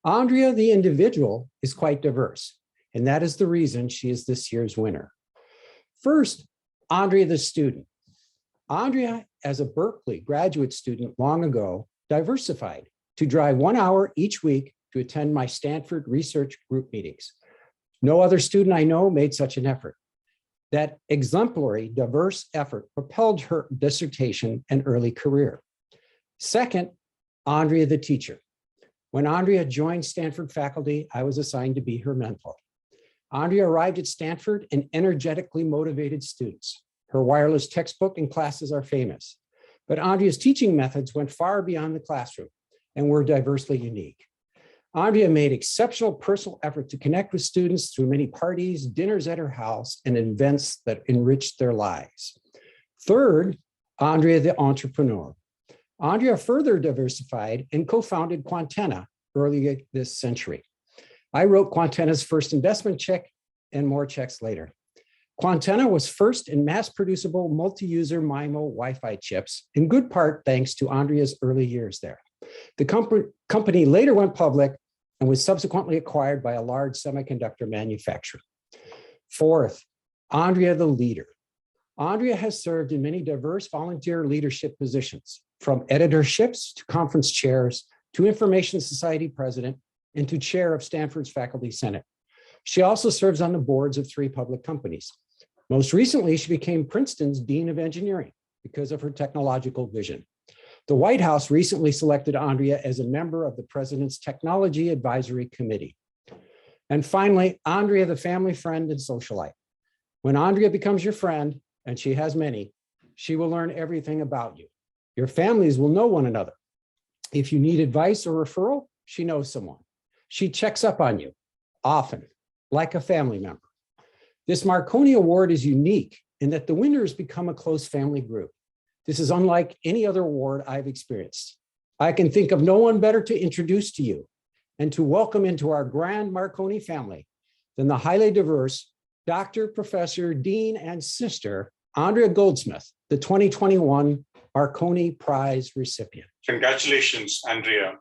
Speaker 15: Andrea the individual is quite diverse, and that is the reason she is this year's winner. First, Andrea the student. Andrea, as a Berkeley graduate student long ago, diversified to drive 1 hour each week to attend my Stanford research group meetings. No other student I know made such an effort. That exemplary, diverse effort propelled her dissertation and early career. Second, Andrea the teacher. When Andrea joined Stanford faculty, I was assigned to be her mentor. Andrea arrived at Stanford and energetically motivated students. Her wireless textbook and classes are famous, but Andrea's teaching methods went far beyond the classroom and were diversely unique. Andrea made exceptional personal effort to connect with students through many parties, dinners at her house, and events that enriched their lives. Third, Andrea the Entrepreneur. Andrea further diversified and co-founded Quantenna earlier this century. I wrote Quantenna's first investment check and more checks later. Quantenna was first in mass-producible multi-user MIMO Wi-Fi chips, in good part thanks to Andrea's early years there. The company later went public and was subsequently acquired by a large semiconductor manufacturer. Fourth, Andrea the Leader. Andrea has served in many diverse volunteer leadership positions, from editorships to conference chairs to Information Society president and to chair of Stanford's Faculty Senate. She also serves on the boards of 3 public companies. Most recently, she became Princeton's Dean of Engineering because of her technological vision. The White House recently selected Andrea as a member of the President's Technology Advisory Committee. And finally, Andrea, the family friend and socialite. When Andrea becomes your friend, and she has many, she will learn everything about you. Your families will know one another. If you need advice or referral, she knows someone. She checks up on you, often, like a family member. This Marconi Award is unique in that the winners become a close family group. This is unlike any other award I've experienced. I can think of no one better to introduce to you and to welcome into our grand Marconi family than the highly diverse Dr., Professor, Dean, and Sister, Andrea Goldsmith, the 2021 Marconi Prize recipient.
Speaker 14: Congratulations, Andrea.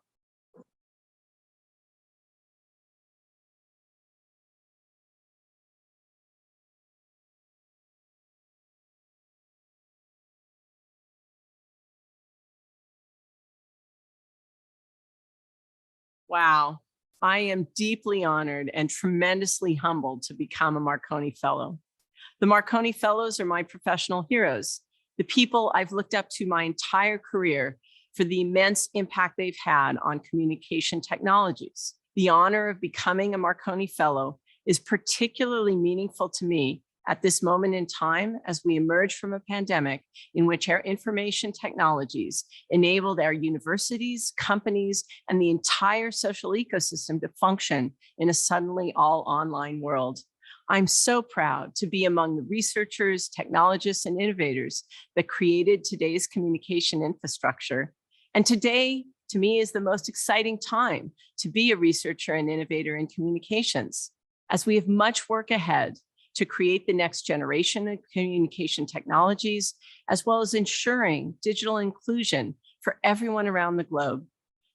Speaker 12: Wow, I am deeply honored and tremendously humbled to become a Marconi Fellow. The Marconi Fellows are my professional heroes, the people I've looked up to my entire career for the immense impact they've had on communication technologies. The honor of becoming a Marconi Fellow is particularly meaningful to me at this moment in time as we emerge from a pandemic in which our information technologies enabled our universities, companies, and the entire social ecosystem to function in a suddenly all online world. I'm so proud to be among the researchers, technologists, and innovators that created today's communication infrastructure. And today, to me, is the most exciting time to be a researcher and innovator in communications, as we have much work ahead to create the next generation of communication technologies, as well as ensuring digital inclusion for everyone around the globe.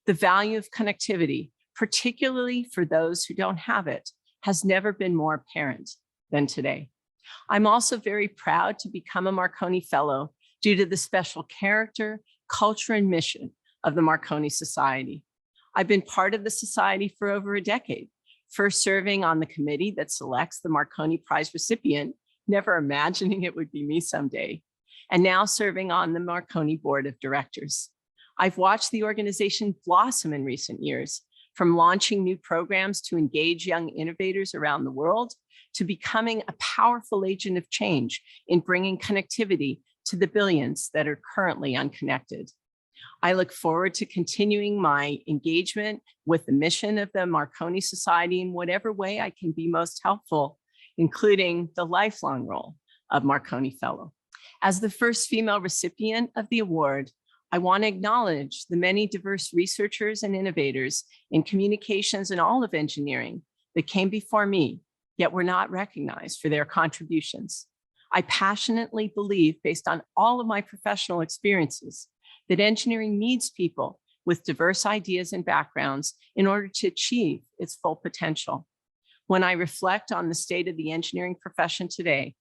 Speaker 12: The value of connectivity, particularly for those who don't have it, has never been more apparent than today. I'm also very proud to become a Marconi Fellow due to the special character, culture, and mission of the Marconi Society. I've been part of the society for over a decade, first serving on the committee that selects the Marconi Prize recipient, never imagining it would be me someday, and now serving on the Marconi Board of Directors. I've watched the organization blossom in recent years, from launching new programs to engage young innovators around the world, to becoming a powerful agent of change in bringing connectivity to the billions that are currently unconnected. I look forward to continuing my engagement with the mission of the Marconi Society in whatever way I can be most helpful, including the lifelong role of Marconi Fellow. As the first female recipient of the award, I want to acknowledge the many diverse researchers and innovators in communications and all of engineering that came before me, yet were not recognized for their contributions. I passionately believe, based on all of my professional experiences, that engineering needs people with diverse ideas and backgrounds in order to achieve its full potential. When I reflect on the state of the engineering profession today,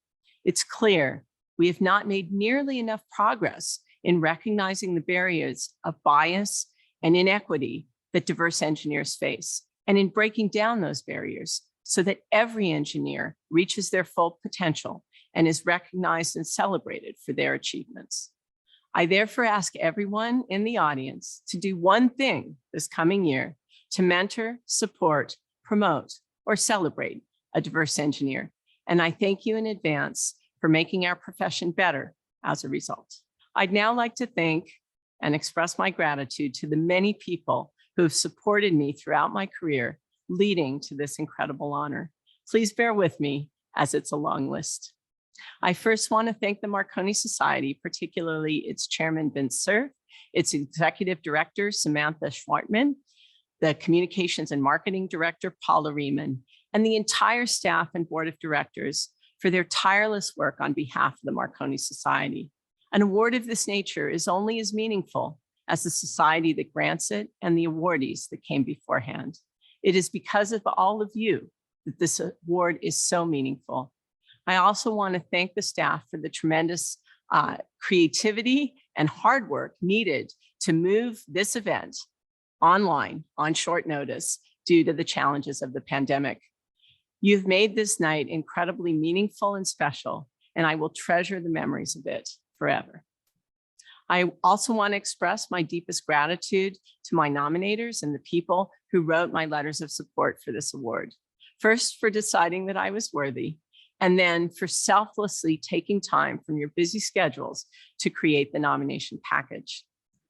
Speaker 12: it's clear we have not made nearly enough progress in recognizing the barriers of bias and inequity that diverse engineers face, and in breaking down those barriers so that every engineer reaches their full potential and is recognized and celebrated for their achievements. I therefore ask everyone in the audience to do one thing this coming year to mentor, support, promote, or celebrate a diverse engineer. And I thank you in advance for making our profession better as a result. I'd now like to thank and express my gratitude to the many people who have supported me throughout my career, leading to this incredible honor. Please bear with me as it's a long list. I first want to thank the Marconi Society, particularly its chairman, Vince Cerf, its executive director, Samantha Schwartman, the communications and marketing director, Paula Riemann, and the entire staff and board of directors for their tireless work on behalf of the Marconi Society. An award of this nature is only as meaningful as the society that grants it and the awardees that came beforehand. It is because of all of you that this award is so meaningful. I also want to thank the staff for the tremendous creativity and hard work needed to move this event online on short notice due to the challenges of the pandemic. You've made this night incredibly meaningful and special, and I will treasure the memories of it forever. I also want to express my deepest gratitude to my nominators and the people who wrote my letters of support for this award. First, for deciding that I was worthy, and then for selflessly taking time from your busy schedules to create the nomination package.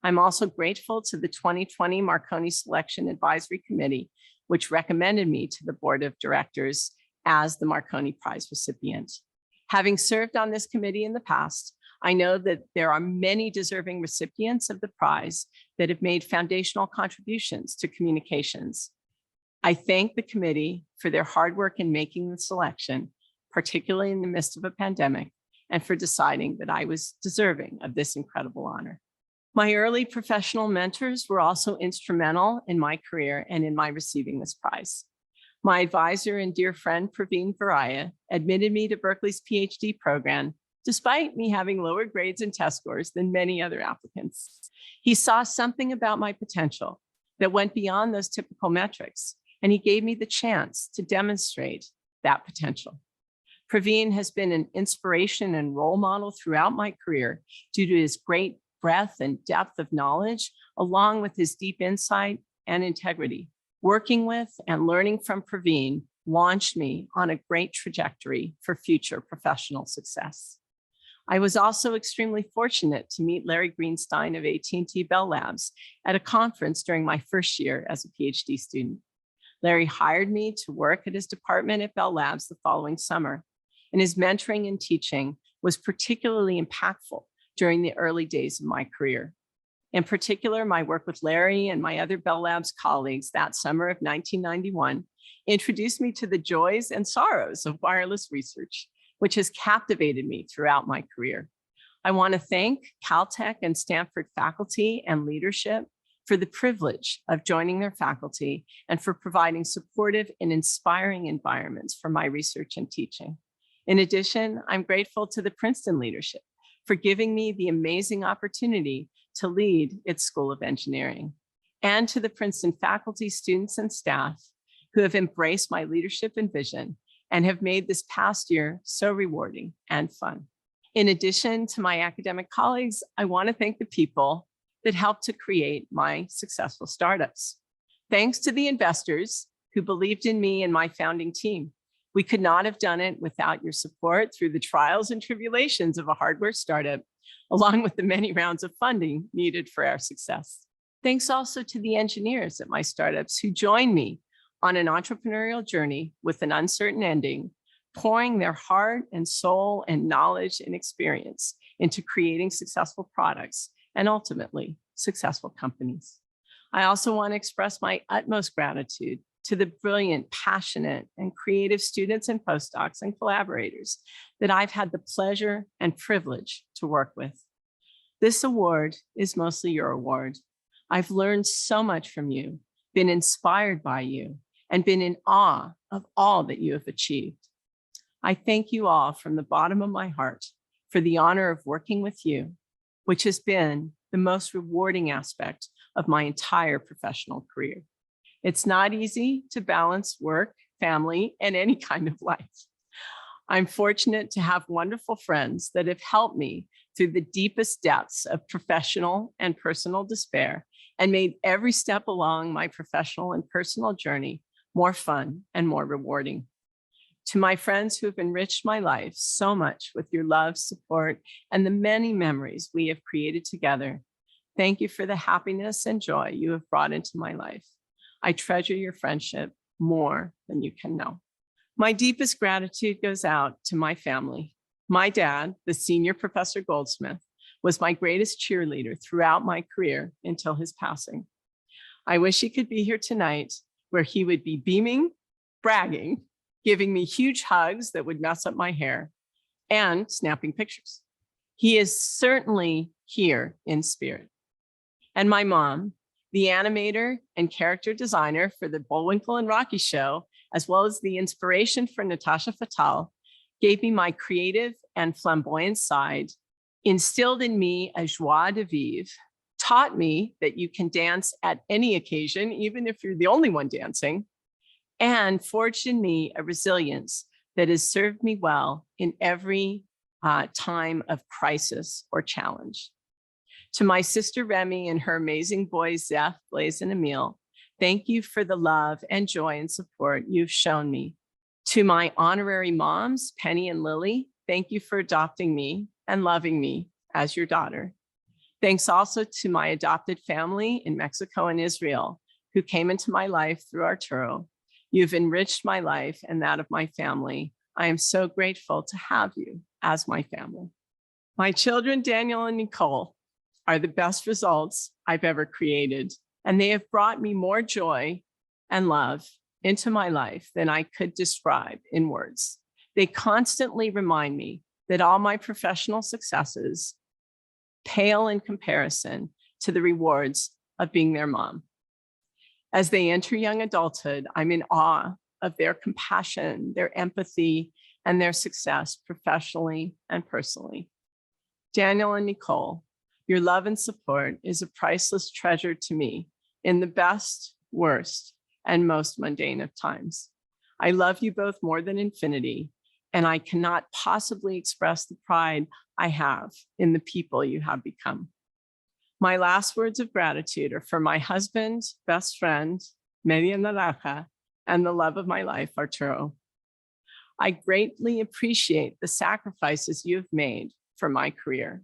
Speaker 12: I'm also grateful to the 2020 Marconi Selection Advisory Committee, which recommended me to the board of directors as the Marconi Prize recipient. Having served on this committee in the past, I know that there are many deserving recipients of the prize that have made foundational contributions to communications. I thank the committee for their hard work in making the selection, particularly in the midst of a pandemic, and for deciding that I was deserving of this incredible honor. My early professional mentors were also instrumental in my career and in my receiving this prize. My advisor and dear friend, Praveen Varaya, admitted me to Berkeley's PhD program, despite me having lower grades and test scores than many other applicants. He saw something about my potential that went beyond those typical metrics, and he gave me the chance to demonstrate that potential. Praveen has been an inspiration and role model throughout my career due to his great breadth and depth of knowledge, along with his deep insight and integrity. Working with and learning from Praveen launched me on a great trajectory for future professional success. I was also extremely fortunate to meet Larry Greenstein of AT&T Bell Labs at a conference during my first year as a PhD student. Larry hired me to work at his department at Bell Labs the following summer, and his mentoring and teaching was particularly impactful during the early days of my career. In particular, my work with Larry and my other Bell Labs colleagues that summer of 1991 introduced me to the joys and sorrows of wireless research, which has captivated me throughout my career. I want to thank Caltech and Stanford faculty and leadership for the privilege of joining their faculty and for providing supportive and inspiring environments for my research and teaching. In addition, I'm grateful to the Princeton leadership for giving me the amazing opportunity to lead its School of Engineering, and to the Princeton faculty, students, and staff who have embraced my leadership and vision and have made this past year so rewarding and fun. In addition to my academic colleagues, I want to thank the people that helped to create my successful startups. Thanks to the investors who believed in me and my founding team. We could not have done it without your support through the trials and tribulations of a hardware startup, along with the many rounds of funding needed for our success. Thanks also to the engineers at my startups who joined me on an entrepreneurial journey with an uncertain ending, pouring their heart and soul and knowledge and experience into creating successful products and ultimately successful companies. I also want to express my utmost gratitude to the brilliant, passionate, and creative students and postdocs and collaborators that I've had the pleasure and privilege to work with. This award is mostly your award. I've learned so much from you, been inspired by you, and been in awe of all that you have achieved. I thank you all from the bottom of my heart for the honor of working with you, which has been the most rewarding aspect of my entire professional career. It's not easy to balance work, family, and any kind of life. I'm fortunate to have wonderful friends that have helped me through the deepest depths of professional and personal despair and made every step along my professional and personal journey more fun and more rewarding. To my friends who have enriched my life so much with your love, support, and the many memories we have created together, thank you for the happiness and joy you have brought into my life. I treasure your friendship more than you can know. My deepest gratitude goes out to my family. My dad, the senior Professor Goldsmith, was my greatest cheerleader throughout my career until his passing. I wish he could be here tonight, where he would be beaming, bragging, giving me huge hugs that would mess up my hair, and snapping pictures. He is certainly here in spirit. And my mom, the animator and character designer for the Bullwinkle and Rocky show, as well as the inspiration for Natasha Fatale, gave me my creative and flamboyant side, instilled in me a joie de vivre, taught me that you can dance at any occasion, even if you're the only one dancing, and forged in me a resilience that has served me well in every time of crisis or challenge. To my sister Remy and her amazing boys, Zeph, Blaze, and Emil, thank you for the love and joy and support you've shown me. To my honorary moms, Penny and Lily, thank you for adopting me and loving me as your daughter. Thanks also to my adopted family in Mexico and Israel, who came into my life through Arturo. You've enriched my life and that of my family. I am so grateful to have you as my family. My children, Daniel and Nicole, are the best results I've ever created, and they have brought me more joy and love into my life than I could describe in words. They constantly remind me that all my professional successes pale in comparison to the rewards of being their mom. As they enter young adulthood, I'm in awe of their compassion, their empathy, and their success professionally and personally. Daniel and Nicole, your love and support is a priceless treasure to me in the best, worst, and most mundane of times. I love you both more than infinity, and I cannot possibly express the pride I have in the people you have become. My last words of gratitude are for my husband, best friend, Media Naranja, and the love of my life, Arturo. I greatly appreciate the sacrifices you've made for my career.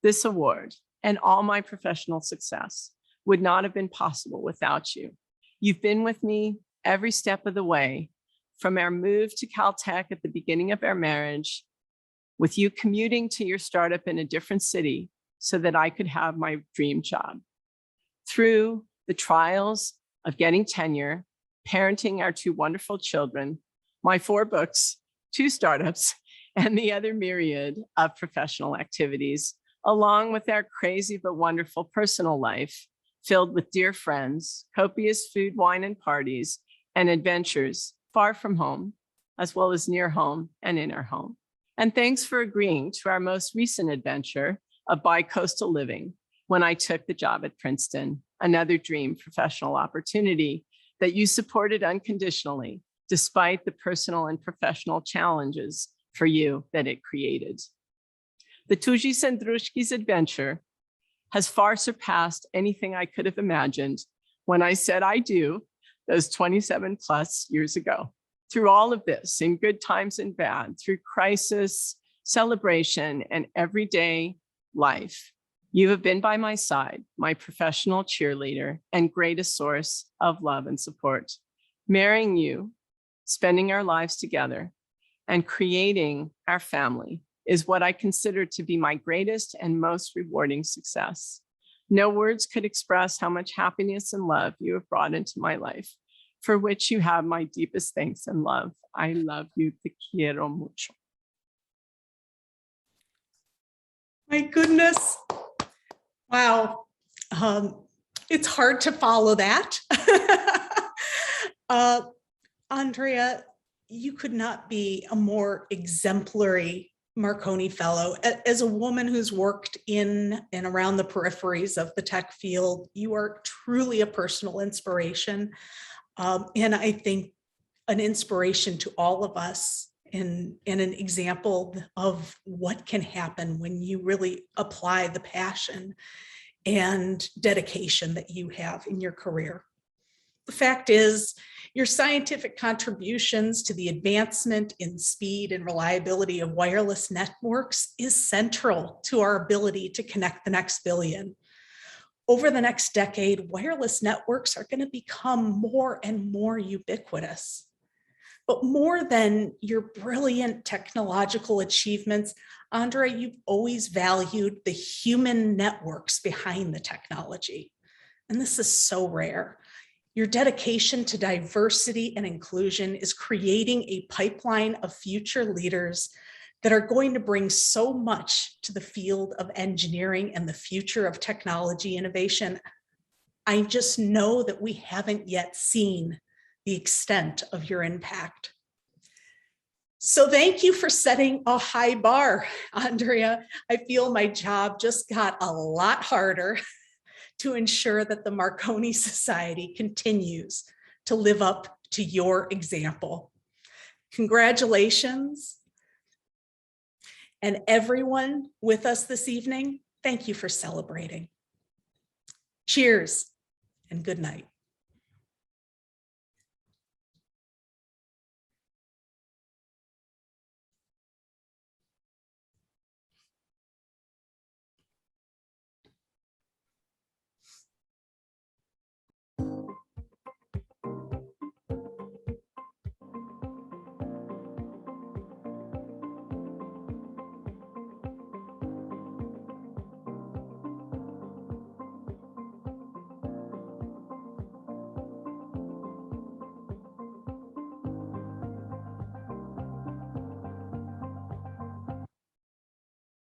Speaker 12: This award and all my professional success would not have been possible without you. You've been with me every step of the way, from our move to Caltech at the beginning of our marriage, with you commuting to your startup in a different city so that I could have my dream job, through the trials of getting tenure, parenting our two wonderful children, my 4 books, 2 startups, and the other myriad of professional activities, along with our crazy but wonderful personal life, filled with dear friends, copious food, wine, and parties, and adventures far from home, as well as near home and in our home. And thanks for agreeing to our most recent adventure of bi-coastal living when I took the job at Princeton, another dream professional opportunity that you supported unconditionally, despite the personal and professional challenges for you that it created. The Tuzis and Drushkis adventure has far surpassed anything I could have imagined when I said I do those 27 plus years ago. Through all of this, in good times and bad, through crisis, celebration, and everyday life, you have been by my side, my professional cheerleader and greatest source of love and support. Marrying you, spending our lives together, and creating our family is what I consider to be my greatest and most rewarding success. No words could express how much happiness and love you have brought into my life, for which you have my deepest thanks and love. I love you, te quiero mucho.
Speaker 1: My goodness. Wow. It's hard to follow that. Andrea, you could not be a more exemplary Marconi Fellow. As a woman who's worked in and around the peripheries of the tech field, you are truly a personal inspiration. And I think an inspiration to all of us, and an example of what can happen when you really apply the passion and dedication that you have in your career. The fact is, your scientific contributions to the advancement in speed and reliability of wireless networks is central to our ability to connect the next billion. Over the next decade, wireless networks are going to become more and more ubiquitous. But more than your brilliant technological achievements, Andrea, you've always valued the human networks behind the technology. And this is so rare. Your dedication to diversity and inclusion is creating a pipeline of future leaders that are going to bring so much to the field of engineering and the future of technology innovation. I just know that we haven't yet seen the extent of your impact. So thank you for setting a high bar, Andrea. I feel my job just got a lot harder to ensure that the Marconi Society continues to live up to your example. Congratulations. And everyone with us this evening, thank you for celebrating. Cheers and good night.